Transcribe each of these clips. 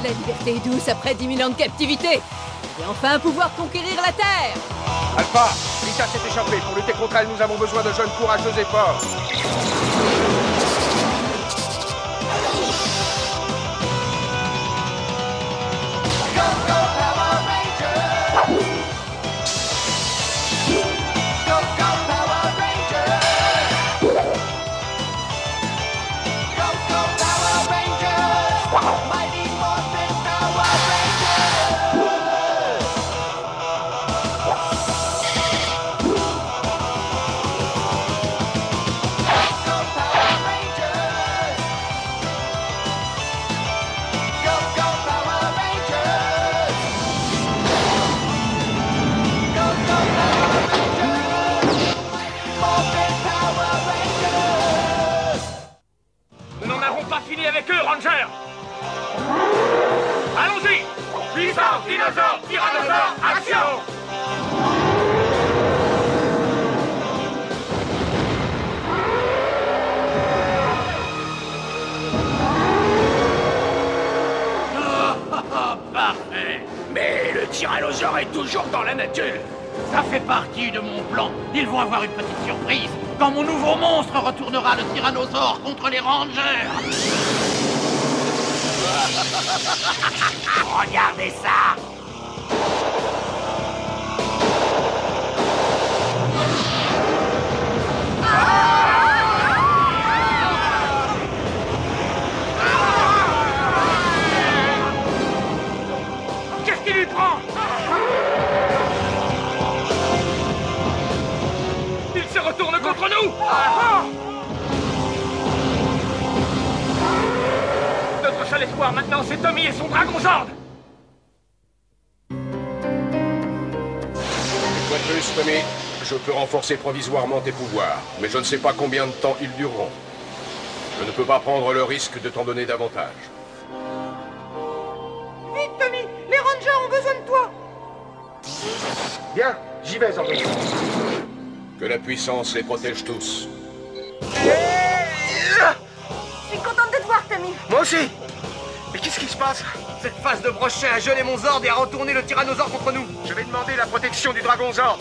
La liberté est douce après 10 000 ans de captivité. Et enfin pouvoir conquérir la Terre. Alpha, Lisa s'est échappée. Pour lutter contre elle, nous avons besoin de jeunes courageux et forts. Nous n'en avons pas fini avec eux, Ranger. Allons-y. Puissance, dinosaure, tyrannosaure, action. Parfait. Mais le tyrannosaure est toujours dans la nature. Ça fait partie de mon plan. Ils vont avoir une petite surprise quand mon nouveau monstre retournera le tyrannosaure contre les rangers. Regardez ça. Qu'est-ce qui lui prend? Il se retourne contre nous. Notre seul espoir maintenant, c'est Tommy et son Dragon Zord. Une fois de plus, Tommy, je peux renforcer provisoirement tes pouvoirs, mais je ne sais pas combien de temps ils dureront. Je ne peux pas prendre le risque de t'en donner davantage. Vite, Tommy! Les rangers ont besoin de toi! Bien, j'y vais, Zordon. Que la puissance les protège tous. Je suis contente de te voir, Tommy! Moi aussi. Mais qu'est-ce qui se passe? Cette phase de brochet a gelé mon Zord et a retourné le tyrannosaure contre nous. Je vais demander la protection du Dragon Zord.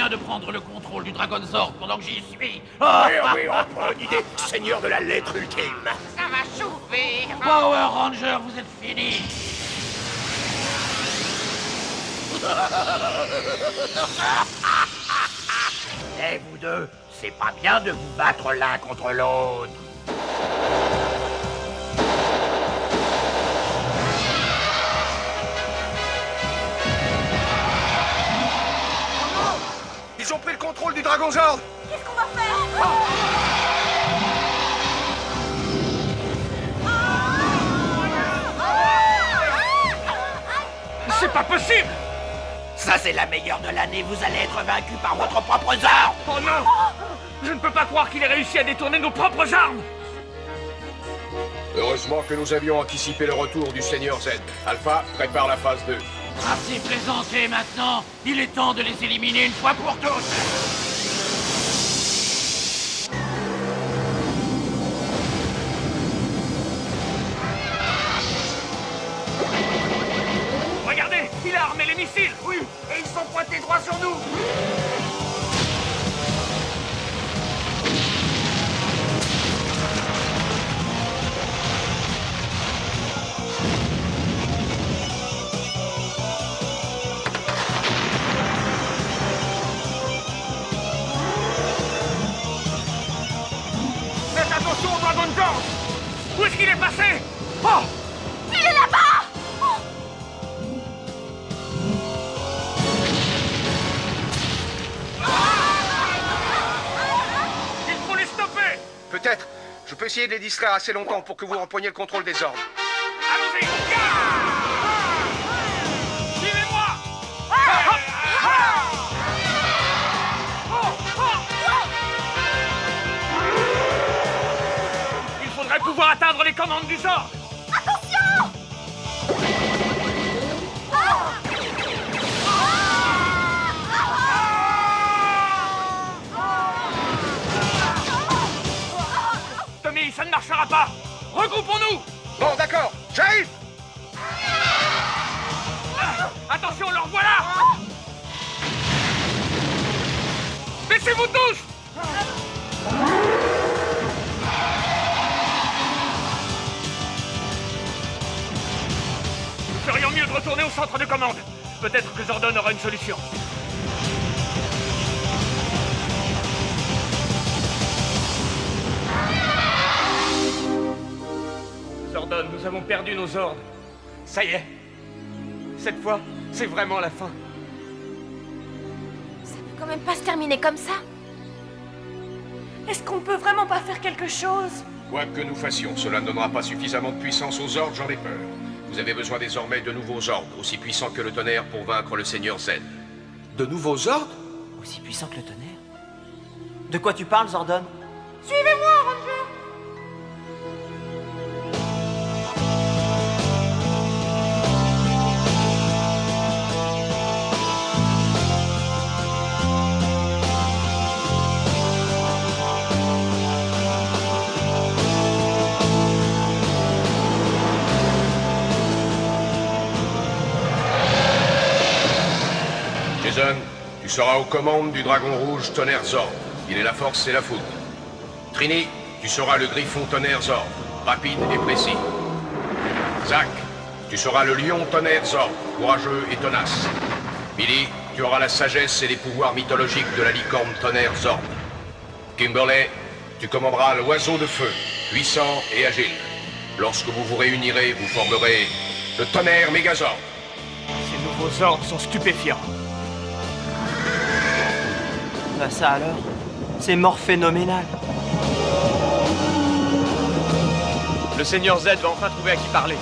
De prendre le contrôle du Dragon Zord pendant que j'y suis. Oui, on prend une idée, seigneur de la lettre ultime. Ça va chauffer! Power Ranger, vous êtes finis. Eh, vous deux, c'est pas bien de vous battre l'un contre l'autre. Ils ont pris le contrôle du Dragon Zord. Qu'est-ce qu'on va faire? C'est pas possible. Ça, c'est la meilleure de l'année. Vous allez être vaincu par votre propre Zord. Oh non. Je ne peux pas croire qu'il ait réussi à détourner nos propres armes. Heureusement que nous avions anticipé le retour du Seigneur Z. Alpha, prépare la phase 2. Assez plaisanté maintenant. Il est temps de les éliminer une fois pour toutes. Regardez, il a armé les missiles. Oui, et ils sont pointés droit sur nous. s'est passé? Oh! Il est là-bas! Il faut les stopper! Peut-être. Je peux essayer de les distraire assez longtemps pour que vous repreniez le contrôle des ordres. Allons-y! Suivez-moi! Il faudrait pouvoir atteindre les commandes du Zord! Attention! Tommy, ça ne marchera pas! Regroupons-nous! Bon, d'accord. J'arrive. Attention, leur voilà! Baissez-vous tous! Nous ferions mieux de retourner au centre de commande. Peut-être que Zordon aura une solution. Zordon, nous avons perdu nos ordres. Ça y est. Cette fois, c'est vraiment la fin. Ça peut quand même pas se terminer comme ça. Est-ce qu'on peut vraiment pas faire quelque chose? Quoi que nous fassions, cela ne donnera pas suffisamment de puissance aux ordres, j'en ai peur. Vous avez besoin désormais de nouveaux ordres, aussi puissants que le tonnerre pour vaincre le Seigneur Z. De nouveaux ordres? Aussi puissant que le tonnerre? De quoi tu parles, Zordon? Suivez-moi, Ranger! Jason, tu seras aux commandes du Dragon Rouge Tonnerre Zord. Il est la force et la fougue. Trini, tu seras le Griffon Tonnerre Zord, rapide et précis. Zack, tu seras le Lion Tonnerre Zord, courageux et tenace. Billy, tu auras la sagesse et les pouvoirs mythologiques de la licorne Tonnerre Zord. Kimberley, tu commanderas l'Oiseau de Feu, puissant et agile. Lorsque vous vous réunirez, vous formerez le Tonnerre Mégazord. Ces nouveaux ordres sont stupéfiants. Bah ça alors? C'est mort phénoménal. Le Seigneur Z va enfin trouver à qui parler.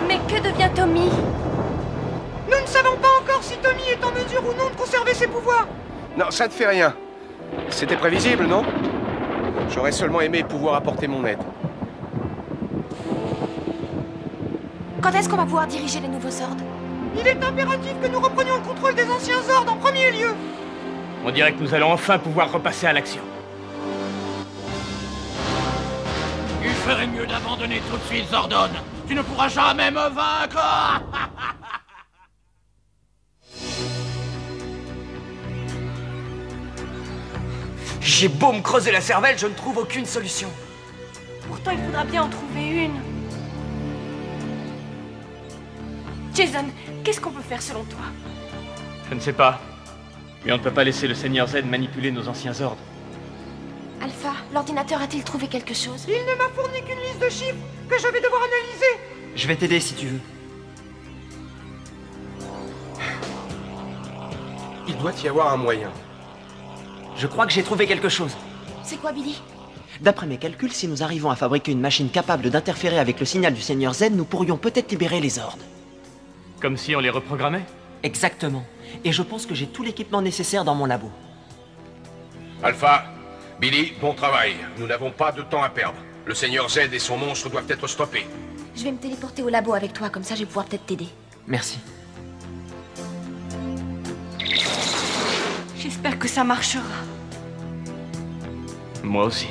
Mais que devient Tommy? Nous ne savons pas encore si Tommy est en mesure ou non de conserver ses pouvoirs. Non, ça ne fait rien. C'était prévisible, non? J'aurais seulement aimé pouvoir apporter mon aide. Quand est-ce qu'on va pouvoir diriger les nouveaux Zords? Il est impératif que nous reprenions le contrôle des anciens Zords en premier lieu. On dirait que nous allons enfin pouvoir repasser à l'action. Tu ferais mieux d'abandonner tout de suite, Zordon. Tu ne pourras jamais me vaincre. J'ai beau me creuser la cervelle, je ne trouve aucune solution. Pourtant, il faudra bien en trouver une. Jason, qu'est-ce qu'on peut faire selon toi? Je ne sais pas. Mais on ne peut pas laisser le Seigneur Z manipuler nos anciens ordres. Alpha, l'ordinateur a-t-il trouvé quelque chose? Il ne m'a fourni qu'une liste de chiffres que je vais devoir analyser. Je vais t'aider si tu veux. Il doit y avoir un moyen. Je crois que j'ai trouvé quelque chose. C'est quoi, Billy? D'après mes calculs, si nous arrivons à fabriquer une machine capable d'interférer avec le signal du Seigneur Z, nous pourrions peut-être libérer les ordres. Comme si on les reprogrammait? Exactement. Et je pense que j'ai tout l'équipement nécessaire dans mon labo. Alpha, Billy, bon travail. Nous n'avons pas de temps à perdre. Le Seigneur Z et son monstre doivent être stoppés. Je vais me téléporter au labo avec toi, comme ça je vais pouvoir peut-être t'aider. Merci. J'espère que ça marchera. Moi aussi.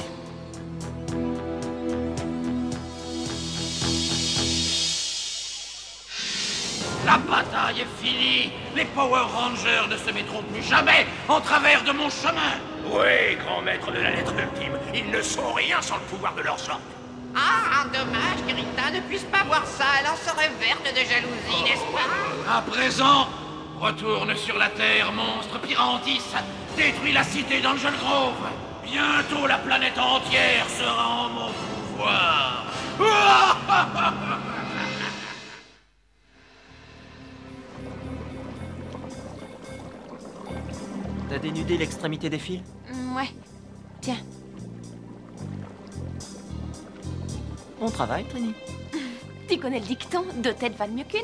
La bataille est finie. Les Power Rangers ne se mettront plus jamais en travers de mon chemin. Oui, grand maître de la lettre ultime, ils ne sont rien sans le pouvoir de leur sorte. Ah, dommage qu'Irita ne puisse pas voir ça. Elle en serait verte de jalousie, n'est-ce pas? À présent, retourne sur la Terre, monstre Pyrantis. Détruis la cité d'Angel Grove. Bientôt la planète entière sera en mon pouvoir. T'as dénudé l'extrémité des fils? Ouais. Tiens. Bon travail, Trini. Tu connais le dicton, deux têtes valent mieux qu'une?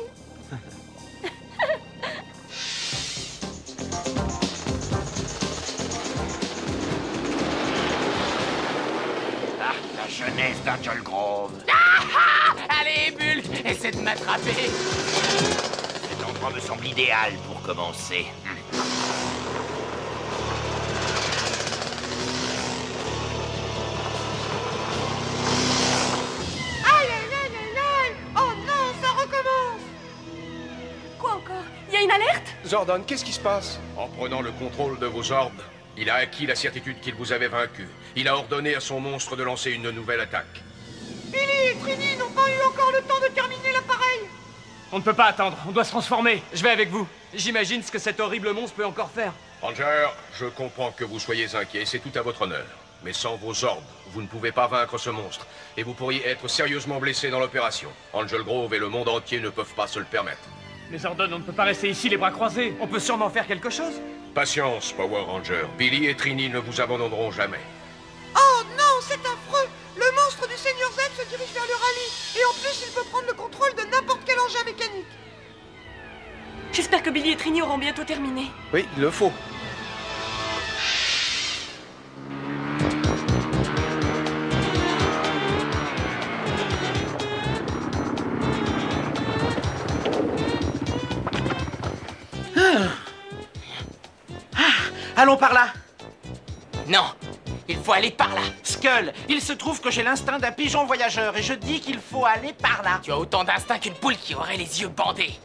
Ah, la jeunesse d'Angel Grove. Allez, Bulle, essaie de m'attraper. Cet endroit me semble idéal pour commencer. Aïe, aïe, aïe, aïe, aïe. Oh non, ça recommence. Quoi encore? Y a une alerte? Zordon, qu'est-ce qui se passe? En prenant le contrôle de vos ordres, il a acquis la certitude qu'il vous avait vaincu. Il a ordonné à son monstre de lancer une nouvelle attaque. Billy et Trini n'ont pas eu encore le temps de terminer l'appareil. On ne peut pas attendre, on doit se transformer. Je vais avec vous. J'imagine ce que cet horrible monstre peut encore faire. Ranger, je comprends que vous soyez inquiet, c'est tout à votre honneur. Mais sans vos ordres, vous ne pouvez pas vaincre ce monstre. Et vous pourriez être sérieusement blessé dans l'opération. Angel Grove et le monde entier ne peuvent pas se le permettre. Mais Zordon, on ne peut pas rester ici les bras croisés. On peut sûrement faire quelque chose. Patience, Power Ranger. Billy et Trini ne vous abandonneront jamais. Oh non, c'est affreux. Le monstre du Seigneur Z se dirige vers le rallye. Et en plus, il peut prendre le contrôle de n'importe quel engin mécanique. J'espère que Billy et Trini auront bientôt terminé. Oui, il le faut. Allons par là. Non, il faut aller par là. Skull, il se trouve que j'ai l'instinct d'un pigeon voyageur et je dis qu'il faut aller par là. Tu as autant d'instinct qu'une poule qui aurait les yeux bandés.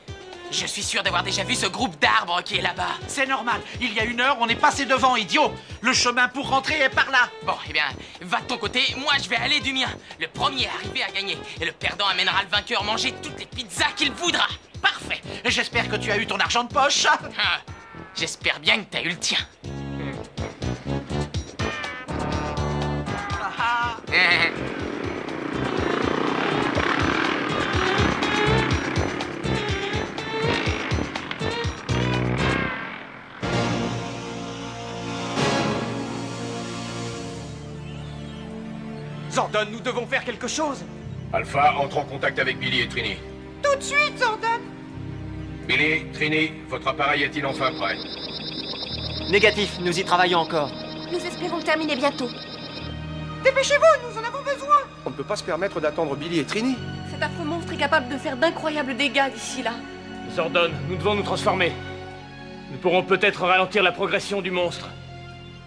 Je suis sûr d'avoir déjà vu ce groupe d'arbres qui est là-bas. C'est normal, il y a 1 heure, on est passé devant, idiot. Le chemin pour rentrer est par là. Bon, eh bien, va de ton côté, moi je vais aller du mien. Le premier arrivé à gagner. Et le perdant amènera le vainqueur manger toutes les pizzas qu'il voudra. Parfait. J'espère que tu as eu ton argent de poche. Ah, j'espère bien que t'as eu le tien. Ah. Zordon, nous devons faire quelque chose. Alpha, entre en contact avec Billy et Trini. Tout de suite, Zordon. Billy, Trini, votre appareil est-il enfin prêt? Négatif, nous y travaillons encore. Nous espérons le terminer bientôt. Dépêchez-vous, nous en avons besoin. On ne peut pas se permettre d'attendre Billy et Trini. Cet affreux monstre est capable de faire d'incroyables dégâts d'ici là. Zordon, nous devons nous transformer. Nous pourrons peut-être ralentir la progression du monstre.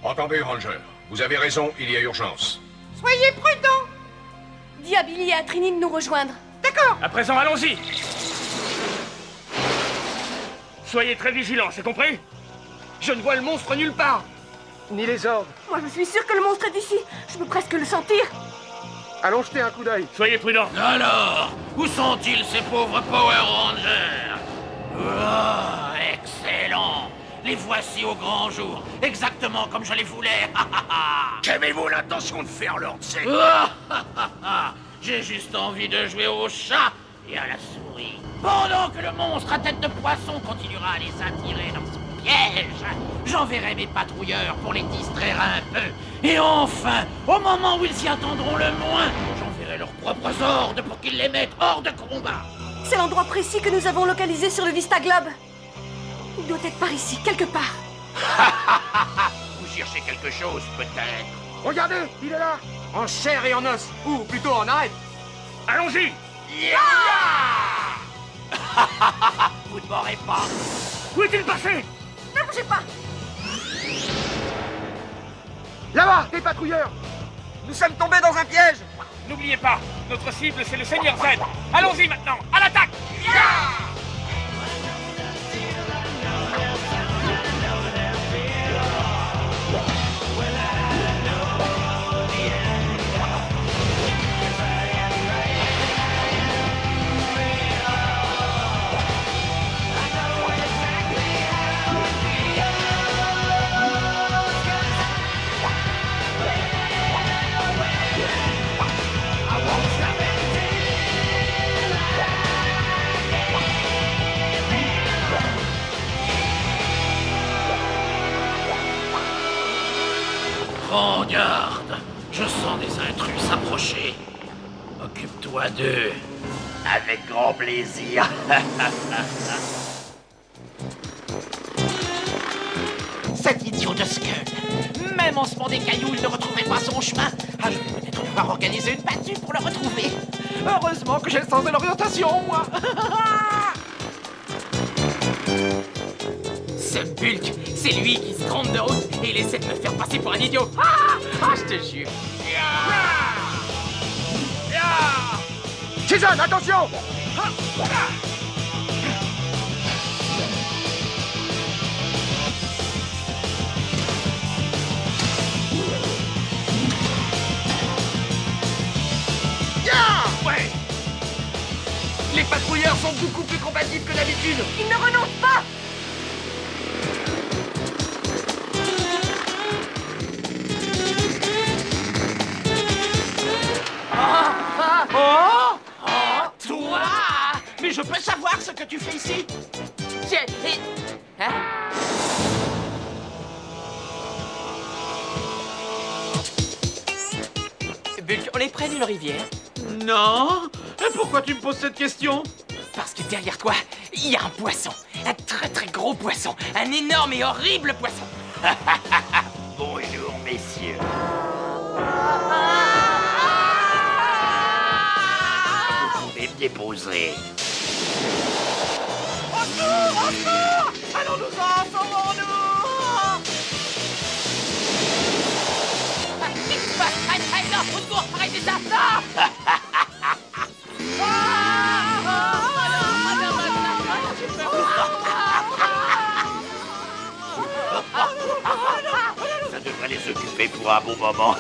Entendez, Ranger. Vous avez raison, il y a urgence. Soyez prudents. Dis à Billy et à Trini de nous rejoindre. D'accord. À présent, allons-y. Soyez très vigilants, c'est compris? Je ne vois le monstre nulle part. Ni les ordres. Moi, je suis sûre que le monstre est ici. Je peux presque le sentir. Allons jeter un coup d'œil. Soyez prudents. Alors, où sont-ils ces pauvres Power Rangers? Oh, excellent. Les voici au grand jour, exactement comme je les voulais. Qu'avez-vous l'intention de faire, Lord Z? J'ai juste envie de jouer au chat et à la souris. Pendant que le monstre à tête de poisson continuera à les attirer dans son piège, j'enverrai mes patrouilleurs pour les distraire un peu. Et enfin, au moment où ils s'y attendront le moins, j'enverrai leurs propres ordres pour qu'ils les mettent hors de combat. C'est l'endroit précis que nous avons localisé sur le Vista Globe. Il doit être par ici, quelque part. Vous cherchez quelque chose, peut-être? Regardez, il est là. En chair et en os. Ou plutôt en arrêt. Allons-y. Vous ne m'aurez pas. Où est-il passé? Ne bougez pas. Là-bas, des patrouilleurs. Nous sommes tombés dans un piège. N'oubliez pas, notre cible c'est le Seigneur Z. Allons-y maintenant, à l'attaque. Prends garde. Je sens des intrus s'approcher. Occupe-toi d'eux. Avec grand plaisir. Cet idiot de Skull. Même en semant des cailloux, il ne retrouvait pas son chemin. Ah, je vais peut-être devoir organiser une battue pour le retrouver. Heureusement que j'ai le sens de l'orientation, moi. Ce Bulk, c'est lui qui se trompe de route et il essaie de me faire passer pour un idiot. Ah, je te jure. Jason, attention! Ouais! Les patrouilleurs sont beaucoup plus combatifs que d'habitude. Ils ne renoncent pas. Toi! Mais je peux savoir ce que tu fais ici? Hein? Bulk, on est près d'une rivière. Non? Et pourquoi tu me poses cette question? Parce que derrière toi, il y a un poisson. Un très très gros poisson. Un énorme et horrible poisson. Bonjour, messieurs. Vous pouvez me déposer. Au secours! Allons-nous-en, sauvons-nous! Qu'est-ce qui se passe? Non, au secours, arrêtez ça! Non! Ça devrait les occuper pour un bon moment.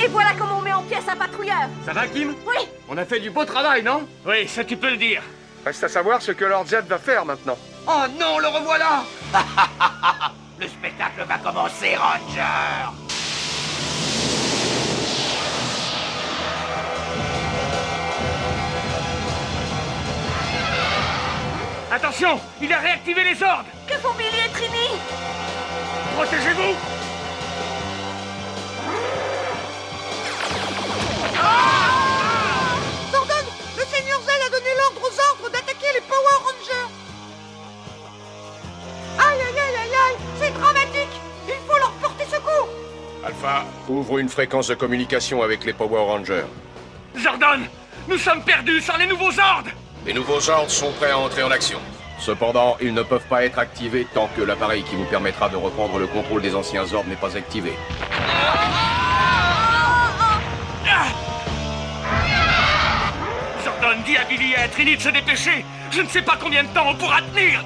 Et voilà comment on met en pièces un patrouilleur. Ça va, Kim? Oui. On a fait du beau travail, non? Oui, ça tu peux le dire. Reste à savoir ce que Lord Zed va faire maintenant. Oh non, le revoilà! Le spectacle va commencer, Ranger. Attention, il a réactivé les ordres. Que font Billy et Trini? Protégez-vous. Zordon, le Seigneur Zell a donné l'ordre aux ordres d'attaquer les Power Rangers. Aïe, aïe, aïe, aïe, aïe, c'est dramatique. Il faut leur porter secours. Alpha, ouvre une fréquence de communication avec les Power Rangers. Zordon, nous sommes perdus sans les nouveaux ordres. Les nouveaux ordres sont prêts à entrer en action. Cependant, ils ne peuvent pas être activés tant que l'appareil qui vous permettra de reprendre le contrôle des anciens ordres n'est pas activé. Zordon, dis à Billy et à Trini de se dépêcher. Je ne sais pas combien de temps on pourra tenir.